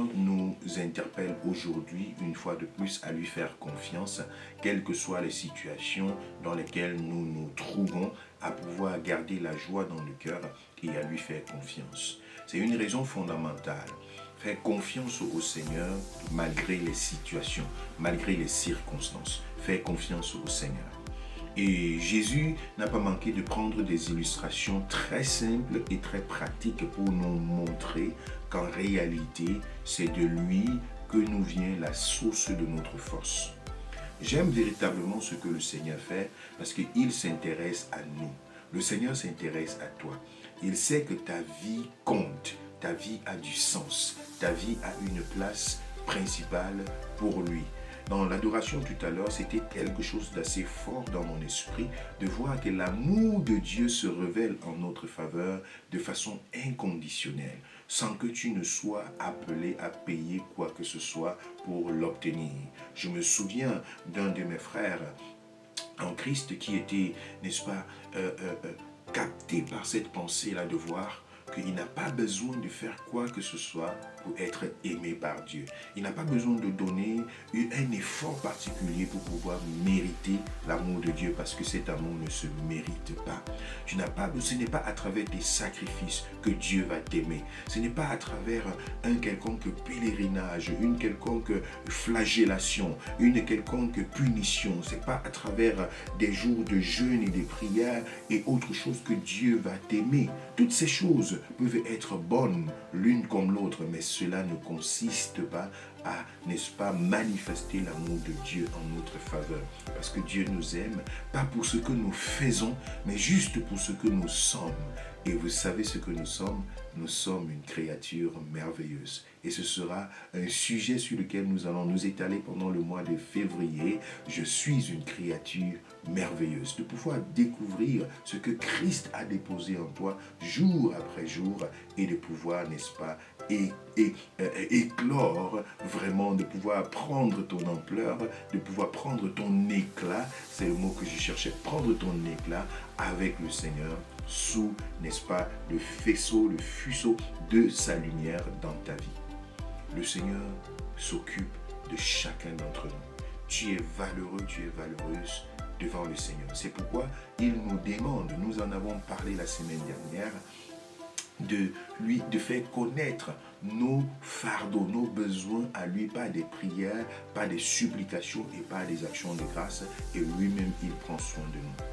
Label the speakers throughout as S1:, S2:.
S1: Seigneur nous interpelle aujourd'hui, une fois de plus, à lui faire confiance, quelles que soient les situations dans lesquelles nous nous trouvons, à pouvoir garder la joie dans le cœur et à lui faire confiance. C'est une raison fondamentale. Faire confiance au Seigneur malgré les situations, malgré les circonstances. Faire confiance au Seigneur. Et Jésus n'a pas manqué de prendre des illustrations très simples et très pratiques pour nous montrer qu'en réalité, c'est de lui que nous vient la source de notre force. J'aime véritablement ce que le Seigneur fait parce qu'il s'intéresse à nous. Le Seigneur s'intéresse à toi. Il sait que ta vie compte, ta vie a du sens, ta vie a une place principale pour lui. Dans l'adoration tout à l'heure, c'était quelque chose d'assez fort dans mon esprit de voir que l'amour de Dieu se révèle en notre faveur de façon inconditionnelle, sans que tu ne sois appelé à payer quoi que ce soit pour l'obtenir. Je me souviens d'un de mes frères en Christ qui était, n'est-ce pas, capté par cette pensée-là de voir qu'il n'a pas besoin de faire quoi que ce soit pour être aimé par Dieu. Il n'a pas besoin de donner un effort particulier pour pouvoir mériter l'amour de Dieu parce que cet amour ne se mérite pas. Ce n'est pas à travers tes sacrifices que Dieu va t'aimer. Ce n'est pas à travers un quelconque pèlerinage, une quelconque flagellation, une quelconque punition. Ce n'est pas à travers des jours de jeûne et de prières et autre chose que Dieu va t'aimer. Toutes ces choses peuvent être bonnes l'une comme l'autre, mais cela ne consiste pas à, n'est-ce pas, manifester l'amour de Dieu en notre faveur. Parce que Dieu nous aime, pas pour ce que nous faisons, mais juste pour ce que nous sommes. Et vous savez ce que nous sommes? Nous sommes une créature merveilleuse. Et ce sera un sujet sur lequel nous allons nous étaler pendant le mois de février. Je suis une créature merveilleuse. De pouvoir découvrir ce que Christ a déposé en toi jour après jour et de pouvoir, n'est-ce pas, éclore vraiment, de pouvoir prendre ton ampleur, de pouvoir prendre ton éclat, c'est le mot que je cherchais, prendre ton éclat avec le Seigneur sous, n'est-ce pas, le faisceau, le fuseau de sa lumière dans ta vie. Le Seigneur s'occupe de chacun d'entre nous. Tu es valeureux, tu es valeureuse devant le Seigneur. C'est pourquoi il nous demande, nous en avons parlé la semaine dernière, de faire connaître nos fardeaux, nos besoins à lui, par des prières, par des supplications et par des actions de grâce, et lui-même il prend soin de nous.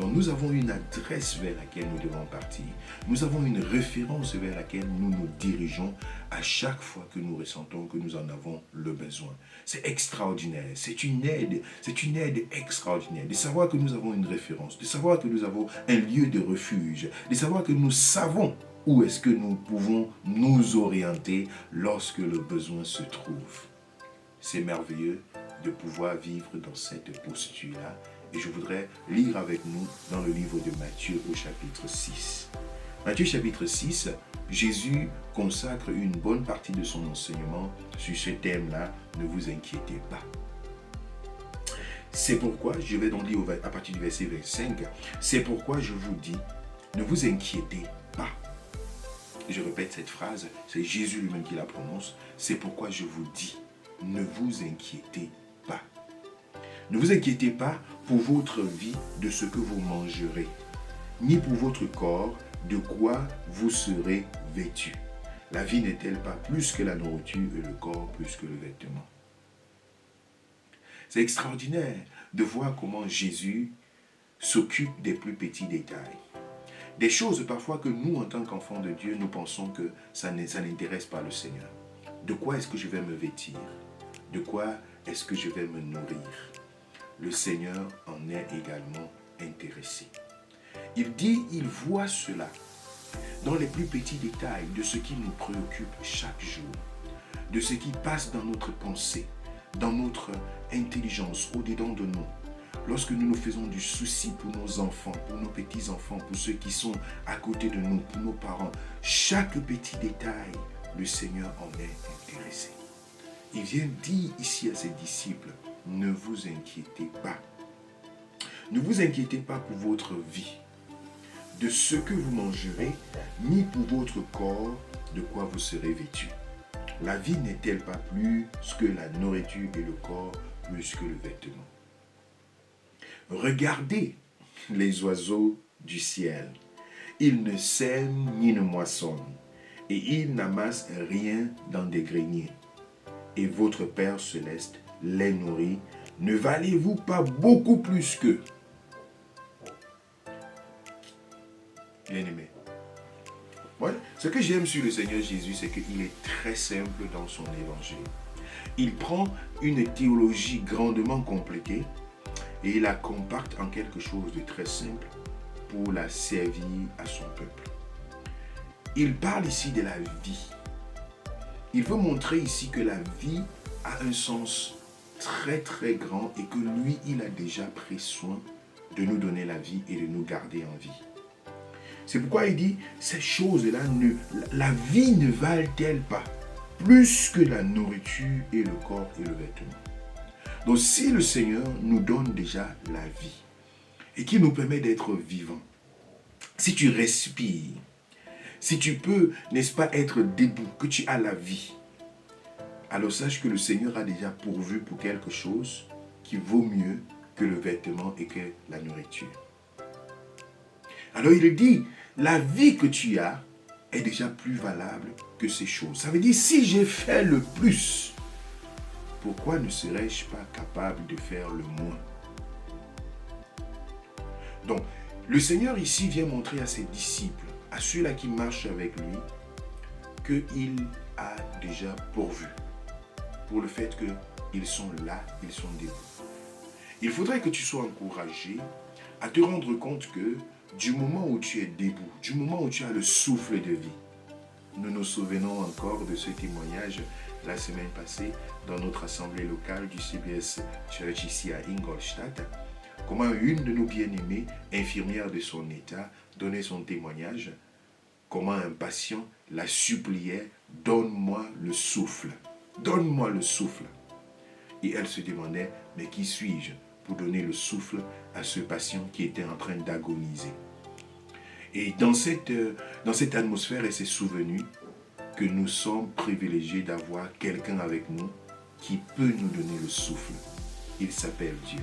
S1: Donc nous avons une adresse vers laquelle nous devons partir. Nous avons une référence vers laquelle nous nous dirigeons à chaque fois que nous ressentons que nous en avons le besoin. C'est extraordinaire, c'est une aide extraordinaire de savoir que nous avons une référence, de savoir que nous avons un lieu de refuge, de savoir que nous savons où est-ce que nous pouvons nous orienter lorsque le besoin se trouve. C'est merveilleux de pouvoir vivre dans cette posture-là. Et je voudrais lire avec nous dans le livre de Matthieu au chapitre 6. Matthieu chapitre 6, Jésus consacre une bonne partie de son enseignement sur ce thème-là, ne vous inquiétez pas. C'est pourquoi, je vais donc lire à partir du verset 25, c'est pourquoi je vous dis, ne vous inquiétez pas. Je répète cette phrase, c'est Jésus lui-même qui la prononce, c'est pourquoi je vous dis, ne vous inquiétez pas. Ne vous inquiétez pas pour votre vie de ce que vous mangerez, ni pour votre corps de quoi vous serez vêtu. La vie n'est-elle pas plus que la nourriture et le corps plus que le vêtement? C'est extraordinaire de voir comment Jésus s'occupe des plus petits détails. Des choses parfois que nous, en tant qu'enfants de Dieu, nous pensons que ça n'intéresse pas le Seigneur. De quoi est-ce que je vais me vêtir? De quoi est-ce que je vais me nourrir? Le Seigneur en est également intéressé. Il dit, il voit cela dans les plus petits détails de ce qui nous préoccupe chaque jour, de ce qui passe dans notre pensée, dans notre intelligence, au-dedans de nous. Lorsque nous nous faisons du souci pour nos enfants, pour nos petits-enfants, pour ceux qui sont à côté de nous, pour nos parents, chaque petit détail, le Seigneur en est intéressé. Il vient dire ici à ses disciples, ne vous inquiétez pas. Ne vous inquiétez pas pour votre vie, de ce que vous mangerez, ni pour votre corps, de quoi vous serez vêtu. La vie n'est-elle pas plus que la nourriture et le corps plus que le vêtement? Regardez les oiseaux du ciel. Ils ne sèment ni ne moissonnent, et ils n'amassent rien dans des greniers. Et votre Père céleste les nourrit. Ne valez-vous pas beaucoup plus qu'eux? Bien-aimé. Ouais, ce que j'aime sur le Seigneur Jésus, c'est qu'il est très simple dans son évangile. Il prend une théologie grandement compliquée et il la compacte en quelque chose de très simple pour la servir à son peuple. Il parle ici de la vie. Il veut montrer ici que la vie a un sens très très grand et que lui, il a déjà pris soin de nous donner la vie et de nous garder en vie. C'est pourquoi il dit, ces choses-là, la vie ne valent-elles pas plus que la nourriture et le corps et le vêtement? Donc si le Seigneur nous donne déjà la vie et qui nous permet d'être vivants, si tu respires, si tu peux, n'est-ce pas, être debout, que tu as la vie, alors sache que le Seigneur a déjà pourvu pour quelque chose qui vaut mieux que le vêtement et que la nourriture. Alors il dit, la vie que tu as est déjà plus valable que ces choses. Ça veut dire, si j'ai fait le plus, pourquoi ne serais-je pas capable de faire le moins? Donc, le Seigneur ici vient montrer à ses disciples, à ceux-là qui marchent avec lui, qu'il a déjà pourvu pour le fait qu'ils sont là, ils sont debout. Il faudrait que tu sois encouragé à te rendre compte que du moment où tu es debout, du moment où tu as le souffle de vie, nous nous souvenons encore de ce témoignage la semaine passée dans notre assemblée locale du CBS Church ici à Ingolstadt, comment une de nos bien-aimées, infirmière de son état, donnait son témoignage, comment un patient la suppliait, donne-moi le souffle, donne-moi le souffle. Et elle se demandait, mais qui suis-je pour donner le souffle à ce patient qui était en train d'agoniser? Et dans cette atmosphère, elle s'est souvenue que nous sommes privilégiés d'avoir quelqu'un avec nous qui peut nous donner le souffle. Il s'appelle Dieu.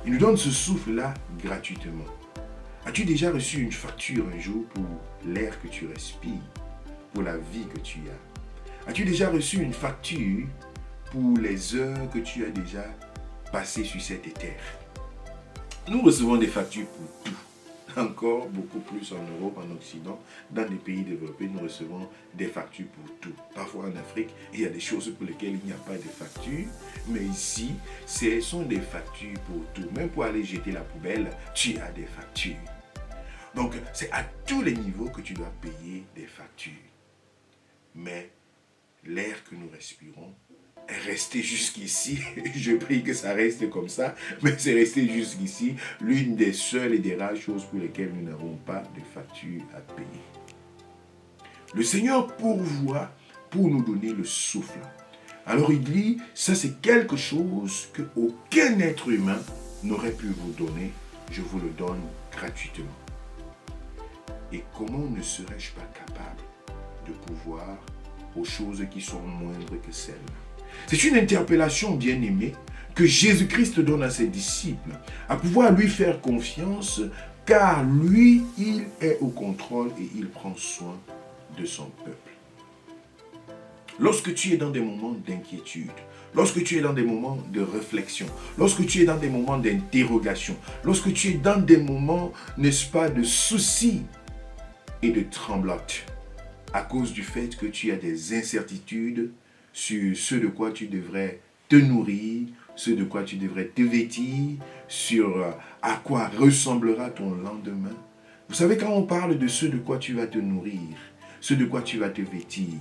S1: Il nous donne ce souffle-là gratuitement. As-tu déjà reçu une facture un jour pour l'air que tu respires, pour la vie que tu as? As-tu déjà reçu une facture pour les heures que tu as déjà passées sur cette terre? Nous recevons des factures pour tout. Encore beaucoup plus en Europe, en Occident, dans les pays développés, nous recevons des factures pour tout. Parfois en Afrique, il y a des choses pour lesquelles il n'y a pas de facture, mais ici, ce sont des factures pour tout. Même pour aller jeter la poubelle, tu as des factures. Donc, c'est à tous les niveaux que tu dois payer des factures. Mais l'air que nous respirons est resté jusqu'ici. Je prie que ça reste comme ça, mais c'est resté jusqu'ici l'une des seules et des rares choses pour lesquelles nous n'avons pas de facture à payer. Le Seigneur pourvoit pour nous donner le souffle. Alors il dit, ça c'est quelque chose qu'aucun être humain n'aurait pu vous donner. Je vous le donne gratuitement. Et comment ne serais-je pas capable de pouvoir aux choses qui sont moindres que celles-là? C'est une interpellation bien-aimée que Jésus-Christ donne à ses disciples, à pouvoir lui faire confiance, car lui, il est au contrôle et il prend soin de son peuple. Lorsque tu es dans des moments d'inquiétude, lorsque tu es dans des moments de réflexion, lorsque tu es dans des moments d'interrogation, lorsque tu es dans des moments, n'est-ce pas, de soucis et de tremblotes, à cause du fait que tu as des incertitudes sur ce de quoi tu devrais te nourrir, ce de quoi tu devrais te vêtir, sur à quoi ressemblera ton lendemain. Vous savez, quand on parle de ce de quoi tu vas te nourrir, ce de quoi tu vas te vêtir,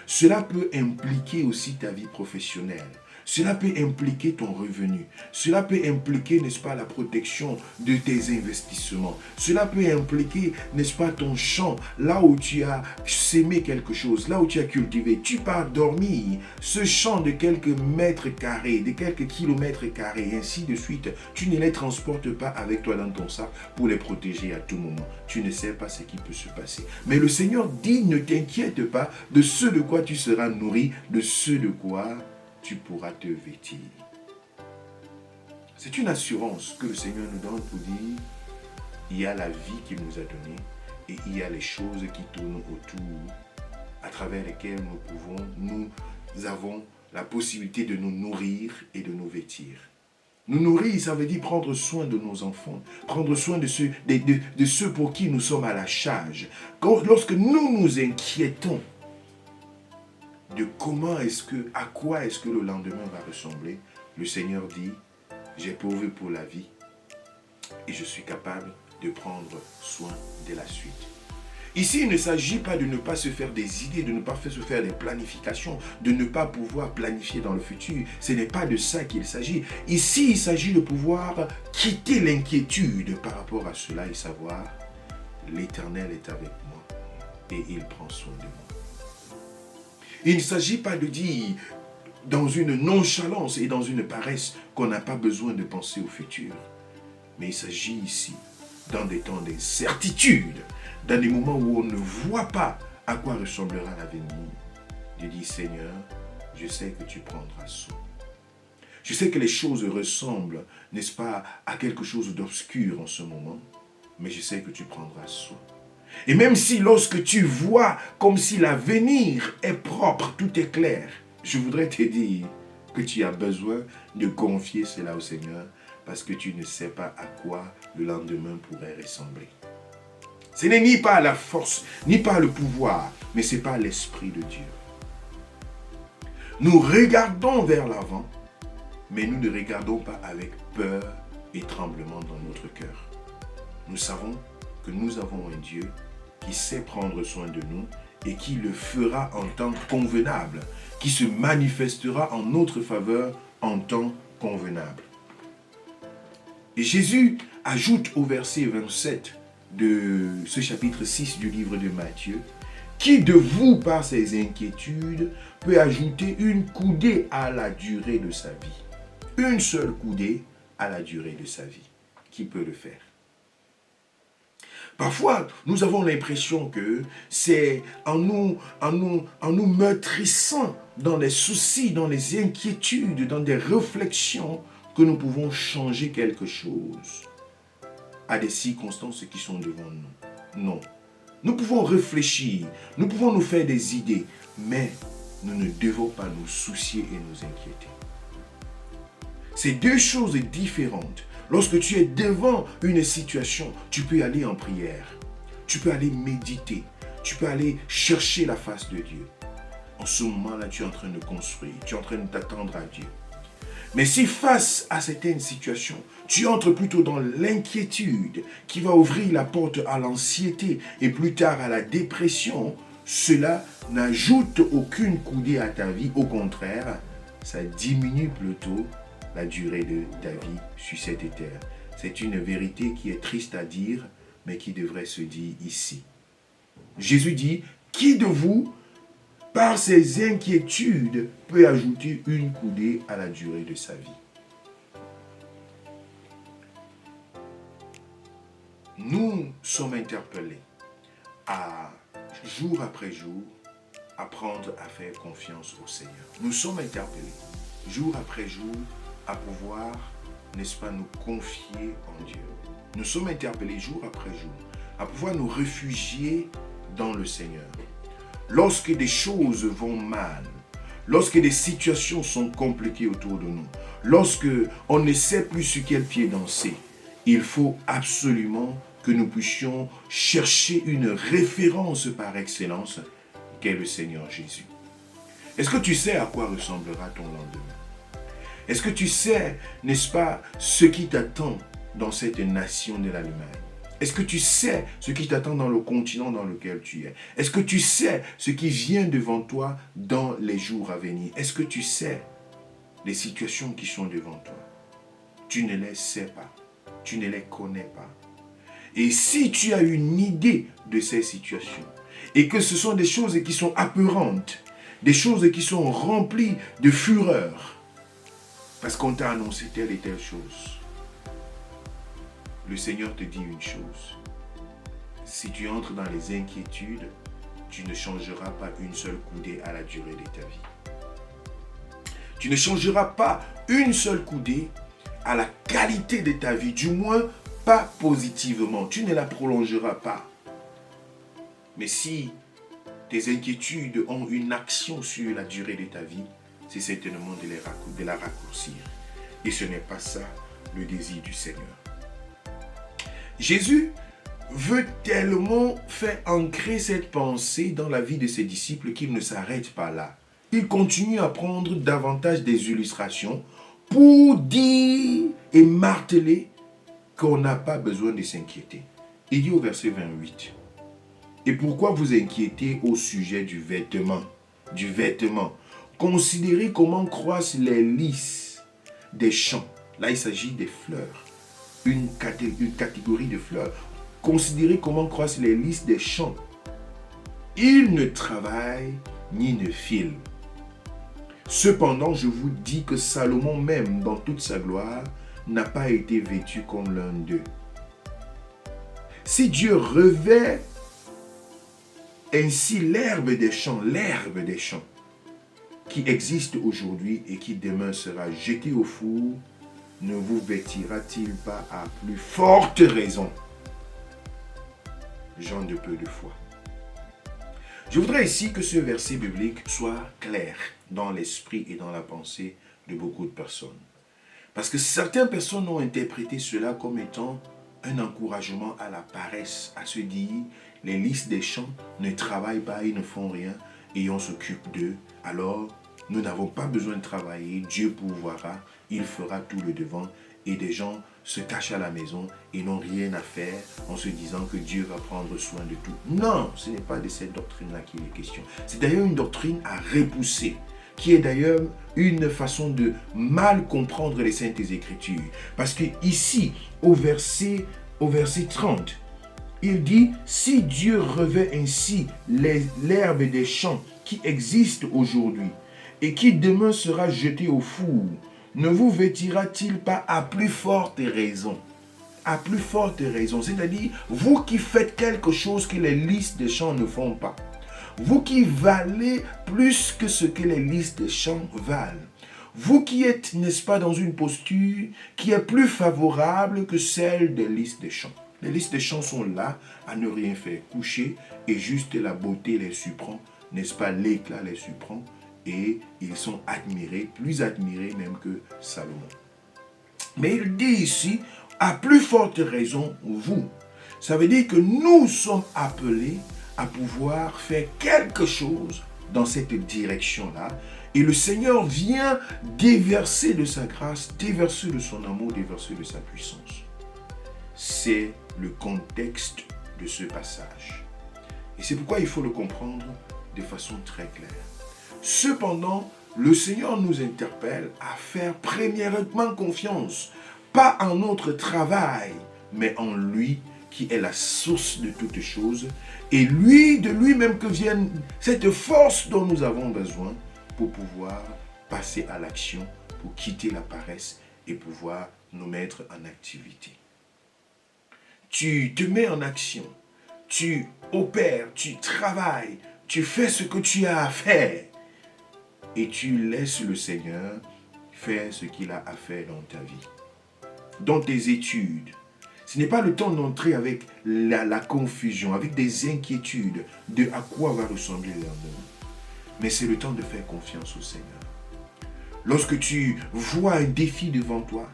S1: cela peut impliquer aussi ta vie professionnelle. Cela peut impliquer ton revenu. Cela peut impliquer, n'est-ce pas, la protection de tes investissements. Cela peut impliquer, n'est-ce pas, ton champ, là où tu as sémé quelque chose, là où tu as cultivé. Tu pars dormir. Ce champ de quelques mètres carrés, de quelques kilomètres carrés, ainsi de suite, tu ne les transportes pas avec toi dans ton sac pour les protéger à tout moment. Tu ne sais pas ce qui peut se passer. Mais le Seigneur dit, ne t'inquiète pas de ce de quoi tu seras nourri, de ce de quoi tu pourras te vêtir. C'est une assurance que le Seigneur nous donne pour dire, il y a la vie qu'il nous a donnée et il y a les choses qui tournent autour, à travers lesquelles nous avons la possibilité de nous nourrir et de nous vêtir. Nous nourrir, ça veut dire prendre soin de nos enfants, prendre soin de ceux pour qui nous sommes à la charge. Lorsque nous nous inquiétons de à quoi est-ce que le lendemain va ressembler, le Seigneur dit, j'ai pourvu pour la vie et je suis capable de prendre soin de la suite. Ici, il ne s'agit pas de ne pas se faire des idées, de ne pas se faire des planifications, de ne pas pouvoir planifier dans le futur. Ce n'est pas de ça qu'il s'agit. Ici, il s'agit de pouvoir quitter l'inquiétude par rapport à cela et savoir, l'Éternel est avec moi et il prend soin de moi. Il ne s'agit pas de dire dans une nonchalance et dans une paresse qu'on n'a pas besoin de penser au futur. Mais il s'agit ici, dans des temps d'incertitude, dans des moments où on ne voit pas à quoi ressemblera l'avenir, de dire, Seigneur, je sais que tu prendras soin. Je sais que les choses ressemblent, n'est-ce pas, à quelque chose d'obscur en ce moment, mais je sais que tu prendras soin. Et même si lorsque tu vois comme si l'avenir est propre, tout est clair, je voudrais te dire que tu as besoin de confier cela au Seigneur parce que tu ne sais pas à quoi le lendemain pourrait ressembler. Ce n'est ni par la force, ni par le pouvoir, mais c'est par l'Esprit de Dieu. Nous regardons vers l'avant, mais nous ne regardons pas avec peur et tremblement dans notre cœur. Nous savons que nous avons un Dieu qui sait prendre soin de nous et qui le fera en temps convenable, qui se manifestera en notre faveur en temps convenable. Et Jésus ajoute au verset 27 de ce chapitre 6 du livre de Matthieu, « Qui de vous, par ses inquiétudes, peut ajouter une coudée à la durée de sa vie ?» Une seule coudée à la durée de sa vie. Qui peut le faire? Parfois, nous avons l'impression que c'est en nous meurtrissant dans les soucis, dans les inquiétudes, dans des réflexions, que nous pouvons changer quelque chose à des circonstances qui sont devant nous. Non. Nous pouvons réfléchir, nous pouvons nous faire des idées, mais nous ne devons pas nous soucier et nous inquiéter. C'est deux choses différentes. Lorsque tu es devant une situation, tu peux aller en prière, tu peux aller méditer, tu peux aller chercher la face de Dieu. En ce moment-là, tu es en train de construire, tu es en train de t'attendre à Dieu. Mais si face à certaines situations, tu entres plutôt dans l'inquiétude qui va ouvrir la porte à l'anxiété et plus tard à la dépression, cela n'ajoute aucune coudée à ta vie. Au contraire, ça diminue plutôt la durée de ta vie sur cette terre. C'est une vérité qui est triste à dire, mais qui devrait se dire ici. Jésus dit, qui de vous, par ses inquiétudes, peut ajouter une coudée à la durée de sa vie? Nous sommes interpellés à, jour après jour, apprendre à faire confiance au Seigneur. Nous sommes interpellés, jour après jour, à pouvoir, n'est-ce pas, nous confier en Dieu. Nous sommes interpellés jour après jour à pouvoir nous réfugier dans le Seigneur. Lorsque des choses vont mal, lorsque des situations sont compliquées autour de nous, lorsque on ne sait plus sur quel pied danser, il faut absolument que nous puissions chercher une référence par excellence qu'est le Seigneur Jésus. Est-ce que tu sais à quoi ressemblera ton lendemain? Est-ce que tu sais, n'est-ce pas, ce qui t'attend dans cette nation de l'Allemagne? Est-ce que tu sais ce qui t'attend dans le continent dans lequel tu es? Est-ce que tu sais ce qui vient devant toi dans les jours à venir? Est-ce que tu sais les situations qui sont devant toi, tu ne les sais pas, tu ne les connais pas. Et si tu as une idée de ces situations, et que ce sont des choses qui sont apeurantes, des choses qui sont remplies de fureur, parce qu'on t'a annoncé telle et telle chose, le Seigneur te dit une chose. Si tu entres dans les inquiétudes, tu ne changeras pas une seule coudée à la durée de ta vie. Tu ne changeras pas une seule coudée à la qualité de ta vie, du moins pas positivement. Tu ne la prolongeras pas. Mais si tes inquiétudes ont une action sur la durée de ta vie, c'est certainement de la raccourcir. Et ce n'est pas ça le désir du Seigneur. Jésus veut tellement faire ancrer cette pensée dans la vie de ses disciples qu'il ne s'arrête pas là. Il continue à prendre davantage des illustrations pour dire et marteler qu'on n'a pas besoin de s'inquiéter. Il dit au verset 28, « Et pourquoi vous inquiétez au sujet du vêtement? Considérez comment croissent les lys des champs. » Là, il s'agit des fleurs, une catégorie de fleurs. Considérez comment croissent les lys des champs. Ils ne travaillent ni ne filent. Cependant, je vous dis que Salomon même, dans toute sa gloire, n'a pas été vêtu comme l'un d'eux. Si Dieu revêt ainsi l'herbe des champs, qui existe aujourd'hui et qui demain sera jetée au four, ne vous vêtira-t-il pas à plus forte raison, gens de peu de foi? Je voudrais ici que ce verset biblique soit clair dans l'esprit et dans la pensée de beaucoup de personnes. Parce que certaines personnes ont interprété cela comme étant un encouragement à la paresse, à se dire, les lys des champs ne travaillent pas, ils ne font rien et on s'occupe d'eux. Alors, nous n'avons pas besoin de travailler, Dieu pourvoira, il fera tout le devant. Et des gens se cachent à la maison et n'ont rien à faire en se disant que Dieu va prendre soin de tout. Non, ce n'est pas de cette doctrine-là qu'il est question. C'est d'ailleurs une doctrine à repousser, qui est d'ailleurs une façon de mal comprendre les Saintes Écritures. Parce que ici, au verset 30, il dit, « Si Dieu revêt ainsi l'herbe des champs qui existe aujourd'hui et qui demain sera jetée au four, ne vous vêtira-t-il pas à plus forte raison? » À plus forte raison, c'est-à-dire, vous qui faites quelque chose que les lys des champs ne font pas. Vous qui valez plus que ce que les lys des champs valent. Vous qui êtes, n'est-ce pas, dans une posture qui est plus favorable que celle des lys des champs. Les lys des champs sont là à ne rien faire, coucher, et juste la beauté les surprend, n'est-ce pas, l'éclat les surprend, et ils sont admirés, plus admirés même que Salomon. Mais il dit ici, à plus forte raison, vous. Ça veut dire que nous sommes appelés à pouvoir faire quelque chose dans cette direction-là. Et le Seigneur vient déverser de sa grâce, déverser de son amour, déverser de sa puissance. C'est le contexte de ce passage. Et c'est pourquoi il faut le comprendre de façon très claire. Cependant, le Seigneur nous interpelle à faire premièrement confiance, pas en notre travail, mais en lui qui est la source de toutes choses, et lui, de lui-même que vienne cette force dont nous avons besoin pour pouvoir passer à l'action, pour quitter la paresse et pouvoir nous mettre en activité. Tu te mets en action, tu opères, tu travailles, tu fais ce que tu as à faire et tu laisses le Seigneur faire ce qu'il a à faire dans ta vie, dans tes études. Ce n'est pas le temps d'entrer avec la confusion, avec des inquiétudes de à quoi va ressembler le lendemain. Mais c'est le temps de faire confiance au Seigneur. Lorsque tu vois un défi devant toi,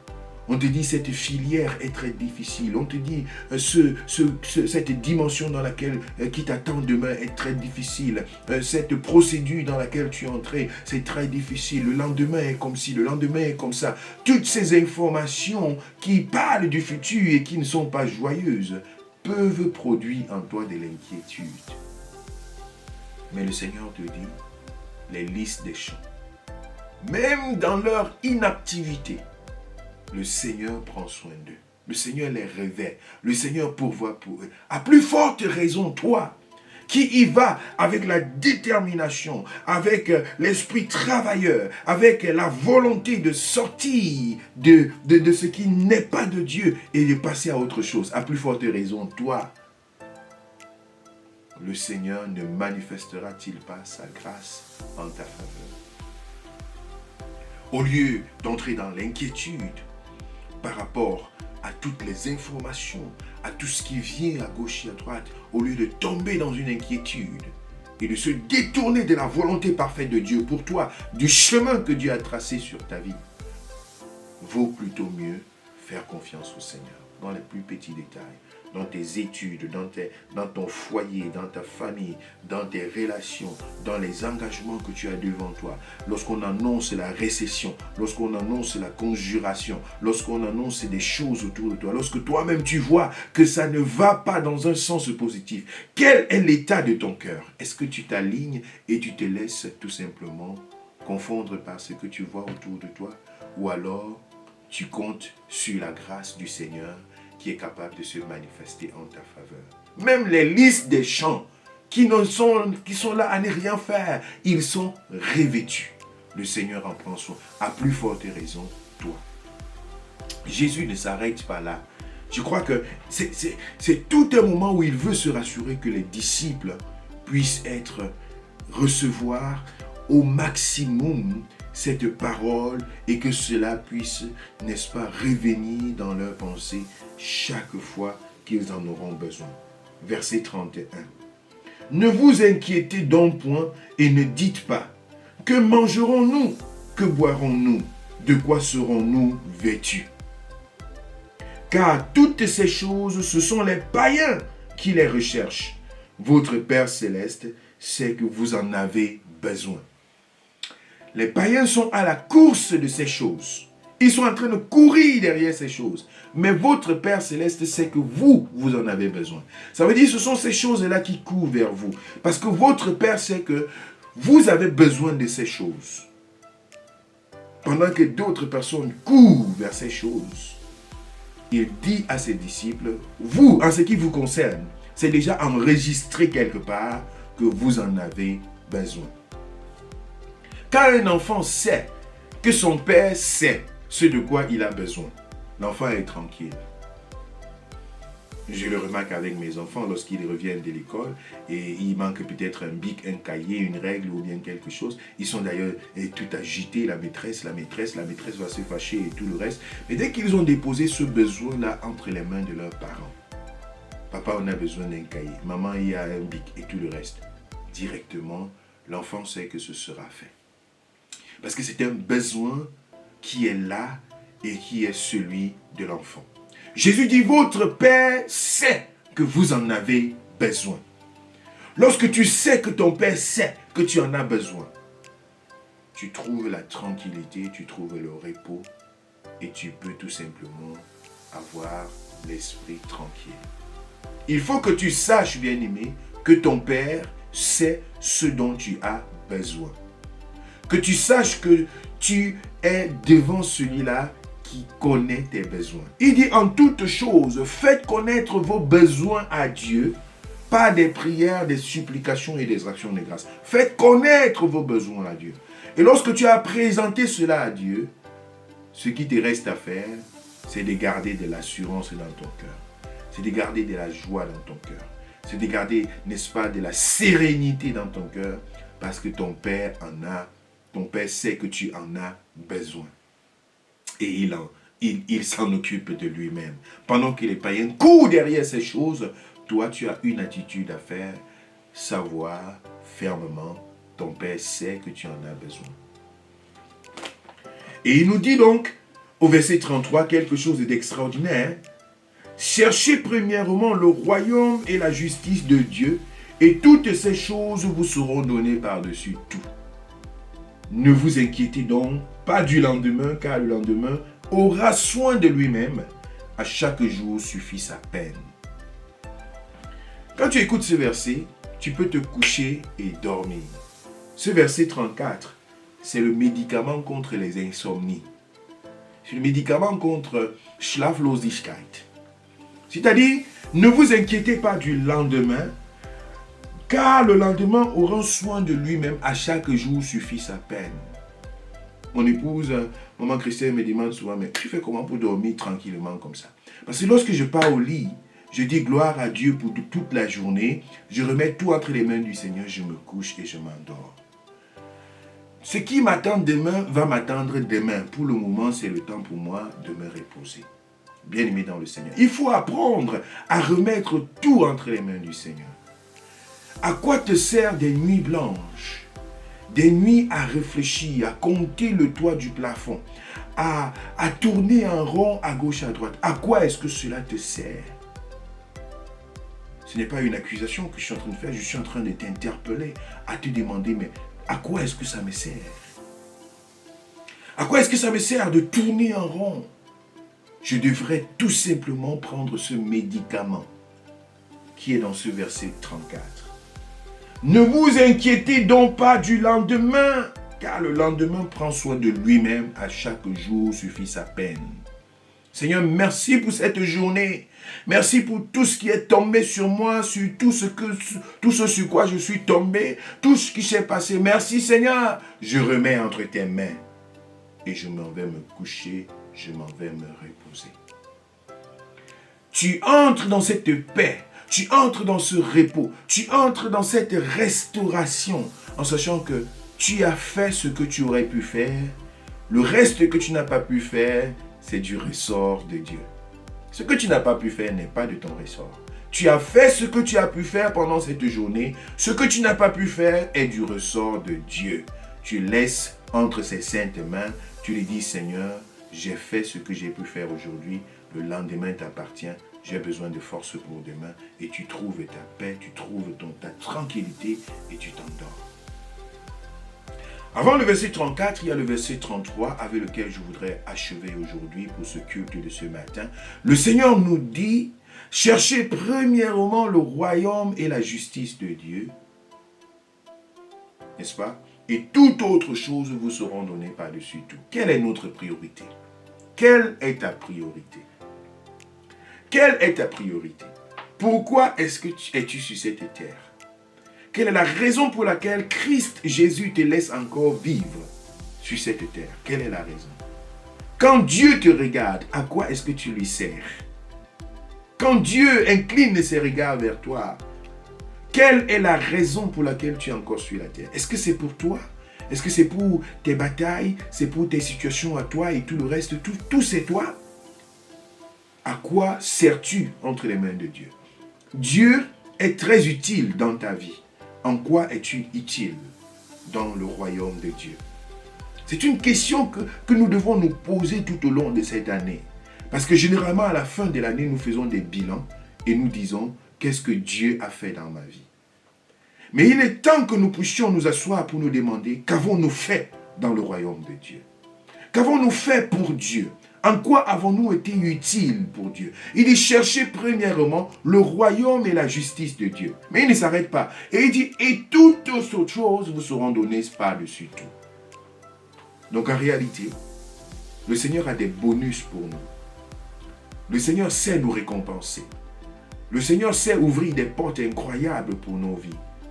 S1: on te dit cette filière est très difficile. On te dit cette dimension dans laquelle qui t'attend demain est très difficile. Cette procédure dans laquelle tu es entré, c'est très difficile. Le lendemain est comme ci, le lendemain est comme ça. Toutes ces informations qui parlent du futur et qui ne sont pas joyeuses peuvent produire en toi de l'inquiétude. Mais le Seigneur te dit, les lys des champs Même dans leur inactivité, le Seigneur prend soin d'eux. Le Seigneur les réveille. Le Seigneur pourvoit pour eux. À plus forte raison, toi, qui y va avec la détermination, avec l'esprit travailleur, avec la volonté de sortir de ce qui n'est pas de Dieu et de passer à autre chose. À plus forte raison, toi, le Seigneur ne manifestera-t-il pas sa grâce en ta faveur? Au lieu d'entrer dans l'inquiétude par rapport à toutes les informations, à tout ce qui vient à gauche et à droite, au lieu de tomber dans une inquiétude et de se détourner de la volonté parfaite de Dieu pour toi, du chemin que Dieu a tracé sur ta vie, vaut plutôt mieux faire confiance au Seigneur dans les plus petits détails, dans tes études, dans ton foyer, dans ta famille, dans tes relations, dans les engagements que tu as devant toi. Lorsqu'on annonce la récession, lorsqu'on annonce la conjuration, lorsqu'on annonce des choses autour de toi, lorsque toi-même tu vois que ça ne va pas dans un sens positif, quel est l'état de ton cœur? Est-ce que tu t'alignes et tu te laisses tout simplement confondre par ce que tu vois autour de toi? Ou alors tu comptes sur la grâce du Seigneur qui est capable de se manifester en ta faveur. Même les listes des chants qui sont là à ne rien faire, ils sont revêtus. Le Seigneur en prend soin. À plus forte raison, toi. Jésus ne s'arrête pas là. Je crois que c'est tout un moment où il veut se rassurer que les disciples puissent recevoir au maximum cette parole et que cela puisse, n'est-ce pas, revenir dans leur pensée chaque fois qu'ils en auront besoin. Verset 31. Ne vous inquiétez donc point et ne dites pas, que mangerons-nous, que boirons-nous, de quoi serons-nous vêtus? Car toutes ces choses, ce sont les païens qui les recherchent. Votre Père Céleste sait que vous en avez besoin. Les païens sont à la course de ces choses. Ils sont en train de courir derrière ces choses. Mais votre Père Céleste sait que vous en avez besoin. Ça veut dire que ce sont ces choses-là qui courent vers vous. Parce que votre Père sait que vous avez besoin de ces choses. Pendant que d'autres personnes courent vers ces choses, il dit à ses disciples, vous, en ce qui vous concerne, c'est déjà enregistré quelque part que vous en avez besoin. Quand un enfant sait que son père sait ce de quoi il a besoin, l'enfant est tranquille. Je le remarque avec mes enfants lorsqu'ils reviennent de l'école et il manque peut-être un bic, un cahier, une règle ou bien quelque chose. Ils sont d'ailleurs tout agités, la maîtresse va se fâcher et tout le reste. Mais dès qu'ils ont déposé ce besoin-là entre les mains de leurs parents, papa, on a besoin d'un cahier, maman, il y a un bic et tout le reste, directement, l'enfant sait que ce sera fait. Parce que c'est un besoin qui est là et qui est celui de l'enfant. Jésus dit, votre Père sait que vous en avez besoin. Lorsque tu sais que ton Père sait que tu en as besoin, tu trouves la tranquillité, tu trouves le repos et tu peux tout simplement avoir l'esprit tranquille. Il faut que tu saches, bien-aimé, que ton Père sait ce dont tu as besoin. Que tu saches que tu es devant celui-là qui connaît tes besoins. Il dit en toutes choses, faites connaître vos besoins à Dieu par des prières, des supplications et des actions de grâce. Faites connaître vos besoins à Dieu. Et lorsque tu as présenté cela à Dieu, ce qui te reste à faire, c'est de garder de l'assurance dans ton cœur. C'est de garder de la joie dans ton cœur. C'est de garder, n'est-ce pas, de la sérénité dans ton cœur parce que ton Père sait que tu en as besoin. Et il s'en occupe de lui-même. Pendant que les païens courent derrière ces choses, toi, tu as une attitude à faire, savoir fermement, ton Père sait que tu en as besoin. Et il nous dit donc, au verset 33, quelque chose d'extraordinaire. Cherchez premièrement le royaume et la justice de Dieu, et toutes ces choses vous seront données par-dessus tout. Ne vous inquiétez donc pas du lendemain, car le lendemain aura soin de lui-même. À chaque jour suffit sa peine. Quand tu écoutes ce verset, tu peux te coucher et dormir. Ce verset 34 c'est le médicament contre les insomnies. C'est le médicament contre Schlaflosigkeit. C'est-à-dire, ne vous inquiétez pas du lendemain, car le lendemain aura soin de lui-même. À chaque jour suffit sa peine. Mon épouse, maman Christelle, me demande souvent, mais tu fais comment pour dormir tranquillement comme ça? Parce que lorsque je pars au lit, je dis gloire à Dieu pour toute la journée, je remets tout entre les mains du Seigneur, je me couche et je m'endors. Ce qui m'attend demain va m'attendre demain. Pour le moment, c'est le temps pour moi de me reposer. Bien-aimé dans le Seigneur. Il faut apprendre à remettre tout entre les mains du Seigneur. À quoi te servent des nuits blanches? Des nuits à réfléchir, à compter le toit du plafond, à tourner en rond à gauche, à droite. À quoi est-ce que cela te sert? Ce n'est pas une accusation que je suis en train de faire, je suis en train de t'interpeller, à te demander, mais à quoi est-ce que ça me sert? À quoi est-ce que ça me sert de tourner en rond? Je devrais tout simplement prendre ce médicament qui est dans ce verset 34. Ne vous inquiétez donc pas du lendemain, car le lendemain prend soin de lui-même. À chaque jour suffit sa peine. Seigneur, merci pour cette journée. Merci pour tout ce qui est tombé sur moi, sur tout ce sur quoi je suis tombé, tout ce qui s'est passé. Merci Seigneur. Je remets entre tes mains et je m'en vais me coucher, je m'en vais me reposer. Tu entres dans cette paix. Tu entres dans ce repos, tu entres dans cette restauration en sachant que tu as fait ce que tu aurais pu faire. Le reste que tu n'as pas pu faire, c'est du ressort de Dieu. Ce que tu n'as pas pu faire n'est pas de ton ressort. Tu as fait ce que tu as pu faire pendant cette journée. Ce que tu n'as pas pu faire est du ressort de Dieu. Tu laisses entre ses saintes mains, tu lui dis Seigneur, j'ai fait ce que j'ai pu faire aujourd'hui. Le lendemain t'appartient. J'ai besoin de force pour demain. Et tu trouves ta paix, tu trouves ta tranquillité et tu t'endors. Avant le verset 34, il y a le verset 33 avec lequel je voudrais achever aujourd'hui pour ce culte de ce matin. Le Seigneur nous dit, cherchez premièrement le royaume et la justice de Dieu. N'est-ce pas? Et toute autre chose vous seront données par-dessus tout. Quelle est notre priorité? Quelle est ta priorité? Quelle est ta priorité? Pourquoi es-tu sur cette terre? Quelle est la raison pour laquelle Christ Jésus te laisse encore vivre sur cette terre? Quelle est la raison? Quand Dieu te regarde, à quoi est-ce que tu lui sers? Quand Dieu incline ses regards vers toi, quelle est la raison pour laquelle tu es encore sur la terre? Est-ce que c'est pour toi? Est-ce que c'est pour tes batailles? C'est pour tes situations à toi et tout le reste? Tout c'est toi? À quoi sers-tu entre les mains de Dieu? Dieu est très utile dans ta vie. En quoi es-tu utile dans le royaume de Dieu? C'est une question que nous devons nous poser tout au long de cette année. Parce que généralement, à la fin de l'année, nous faisons des bilans et nous disons qu'est-ce que Dieu a fait dans ma vie. Mais il est temps que nous puissions nous asseoir pour nous demander qu'avons-nous fait dans le royaume de Dieu? Qu'avons-nous fait pour Dieu? En quoi avons-nous été utiles pour Dieu? Il dit chercher premièrement le royaume et la justice de Dieu. Mais il ne s'arrête pas. Et il dit, et toutes autres choses vous seront données par-dessus tout. Donc en réalité, le Seigneur a des bonus pour nous. Le Seigneur sait nous récompenser. Le Seigneur sait ouvrir des portes incroyables pour nos vies.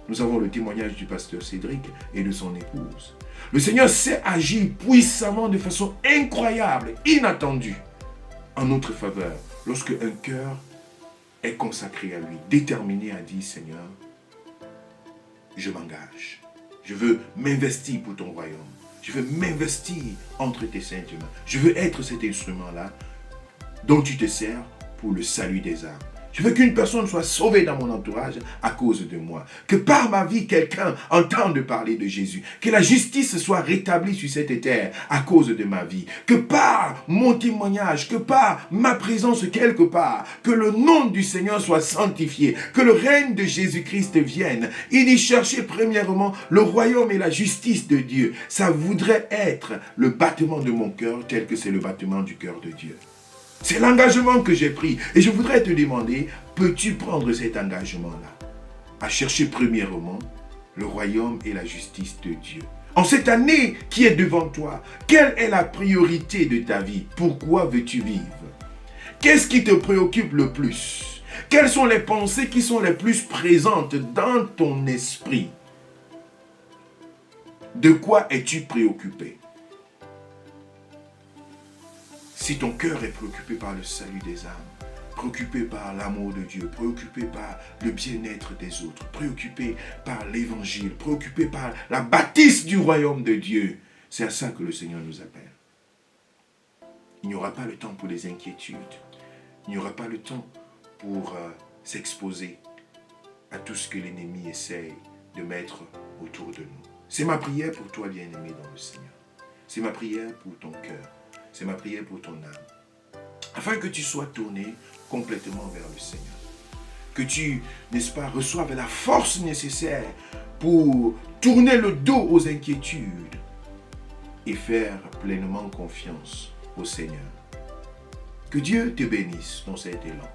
S1: Nous avons le témoignage du pasteur Cédric et de son épouse. Le Seigneur sait agir puissamment de façon incroyable, inattendue, en notre faveur, lorsque un cœur est consacré à lui, déterminé à dire, Seigneur, je m'engage. Je veux m'investir pour ton royaume. Je veux m'investir entre tes saintes mains. Je veux être cet instrument-là dont tu te sers pour le salut des âmes. Je veux qu'une personne soit sauvée dans mon entourage à cause de moi. Que par ma vie, quelqu'un entende parler de Jésus. Que la justice soit rétablie sur cette terre à cause de ma vie. Que par mon témoignage, que par ma présence quelque part, que le nom du Seigneur soit sanctifié. Que le règne de Jésus-Christ vienne. Il dit chercher premièrement le royaume et la justice de Dieu. Ça voudrait être le battement de mon cœur tel que c'est le battement du cœur de Dieu. C'est l'engagement que j'ai pris. Et je voudrais te demander, peux-tu prendre cet engagement-là? À chercher premièrement le royaume et la justice de Dieu. En cette année qui est devant toi, quelle est la priorité de ta vie? Pourquoi veux-tu vivre? Qu'est-ce qui te préoccupe le plus? Quelles sont les pensées qui sont les plus présentes dans ton esprit? De quoi es-tu préoccupé? Si ton cœur est préoccupé par le salut des âmes, préoccupé par l'amour de Dieu, préoccupé par le bien-être des autres, préoccupé par l'évangile, préoccupé par la bâtisse du royaume de Dieu, c'est à ça que le Seigneur nous appelle. Il n'y aura pas le temps pour les inquiétudes. Il n'y aura pas le temps pour s'exposer à tout ce que l'ennemi essaye de mettre autour de nous. C'est ma prière pour toi, bien-aimé dans le Seigneur. C'est ma prière pour ton cœur. C'est ma prière pour ton âme. Afin que tu sois tourné complètement vers le Seigneur. Que tu, n'est-ce pas, reçoives la force nécessaire pour tourner le dos aux inquiétudes et faire pleinement confiance au Seigneur. Que Dieu te bénisse dans cet élan.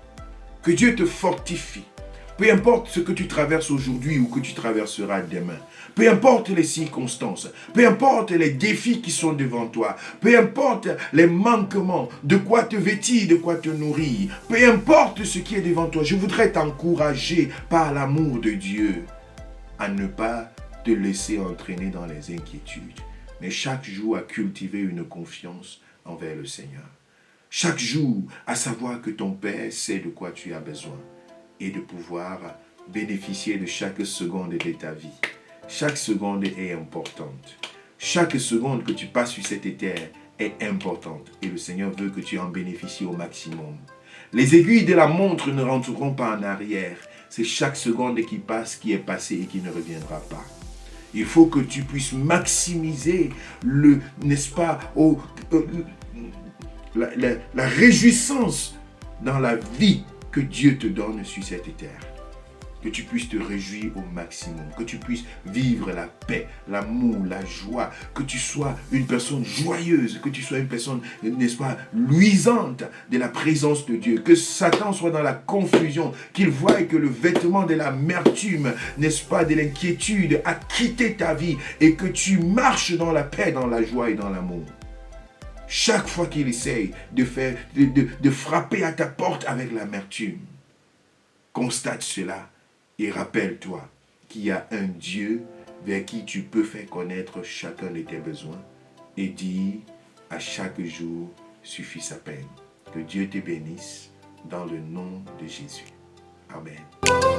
S1: Que Dieu te fortifie. Peu importe ce que tu traverses aujourd'hui ou que tu traverseras demain. Peu importe les circonstances. Peu importe les défis qui sont devant toi. Peu importe les manquements. De quoi te vêtir, de quoi te nourrir. Peu importe ce qui est devant toi. Je voudrais t'encourager par l'amour de Dieu à ne pas te laisser entraîner dans les inquiétudes. Mais chaque jour à cultiver une confiance envers le Seigneur. Chaque jour à savoir que ton Père sait de quoi tu as besoin. Et de pouvoir bénéficier de chaque seconde de ta vie. Chaque seconde est importante. Chaque seconde que tu passes sur cette terre est importante. Et le Seigneur veut que tu en bénéficies au maximum. Les aiguilles de la montre ne rentreront pas en arrière. C'est chaque seconde qui passe qui est passée et qui ne reviendra pas. Il faut que tu puisses maximiser n'est-ce pas, la réjouissance dans la vie que Dieu te donne sur cette terre. Que tu puisses te réjouir au maximum. Que tu puisses vivre la paix, l'amour, la joie. Que tu sois une personne joyeuse. Que tu sois une personne, n'est-ce pas, luisante de la présence de Dieu. Que Satan soit dans la confusion. Qu'il voie que le vêtement de l'amertume, n'est-ce pas, de l'inquiétude a quitté ta vie. Et que tu marches dans la paix, dans la joie et dans l'amour. Chaque fois qu'il essaye de frapper à ta porte avec l'amertume, constate cela et rappelle-toi qu'il y a un Dieu vers qui tu peux faire connaître chacun de tes besoins et dire à chaque jour suffit sa peine. Que Dieu te bénisse dans le nom de Jésus. Amen.